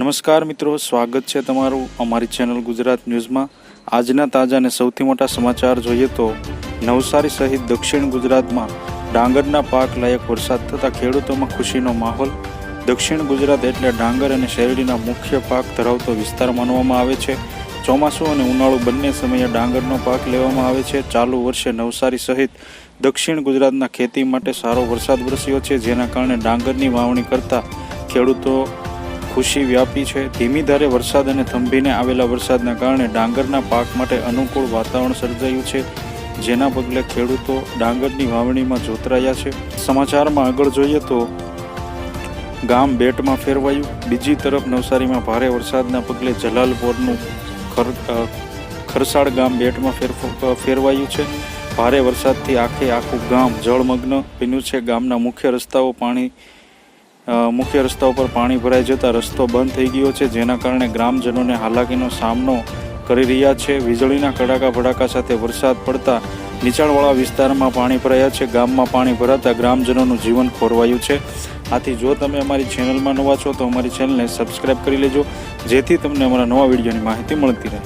નમસ્કાર મિત્રો, સ્વાગત છે તમારું અમારી ચેનલ ગુજરાત ન્યૂઝમાં। આજના તાજા અને સૌથી મોટા સમાચાર જોઈએ તો નવસારી સહિત દક્ષિણ ગુજરાતમાં ડાંગરના પાક લાયક વરસાદ થતાં ખેડૂતોમાં ખુશીનો માહોલ। દક્ષિણ ગુજરાત એટલે ડાંગર અને શેરડીના મુખ્ય પાક ધરાવતો વિસ્તાર માનવામાં આવે છે। ચોમાસું અને ઉનાળુ બંને સમયે ડાંગરનો પાક લેવામાં આવે છે। ચાલુ વર્ષે નવસારી સહિત દક્ષિણ ગુજરાતના ખેતી માટે સારો વરસાદ વરસ્યો છે, જેના કારણે ડાંગરની વાવણી કરતા ખેડૂતો ખુશી વ્યાપી છે। ધીમી ધારે વરસાદ અને થંભીને આવેલા વરસાદના કારણે ડાંગરના પાક માટે અનુકૂળ વાતાવરણ સર્જાયું છે, જેના પગલે ખેડૂતો ડાંગરની વાવણીમાં જોતરાયા છે। સમાચારમાં આગળ જોઈએ તો ગામ બેટમાં ફેરવાયું। બીજી તરફ નવસારીમાં ભારે વરસાદના પગલે જલાલપોરનું ખરસાડ ગામ બેટમાં ફેરવાયું છે। ભારે વરસાદથી આખું ગામ જળમગ્ન બન્યું છે। ગામના મુખ્ય રસ્તાઓ પર પાણી ભરાઈ જતા રસ્તો બંધ થઈ ગયો છે, જેના કારણે ગ્રામજનોને હાલાકીનો સામનો કરી રહ્યા છે। વીજળીના કડાકા ભડાકા સાથે વરસાદ પડતા નીચાણવાળા વિસ્તારમાં પાણી ભરાયા છે। ગામમાં પાણી ભરાતા ગ્રામજનોનું જીવન ખોરવાયું છે। આથી જો તમે અમારી ચેનલમાં નવા છો તો અમારી ચેનલને સબસ્ક્રાઇબ કરી લેજો, જેથી તમને અમારા નવા વિડીયોની માહિતી મળતી રહે।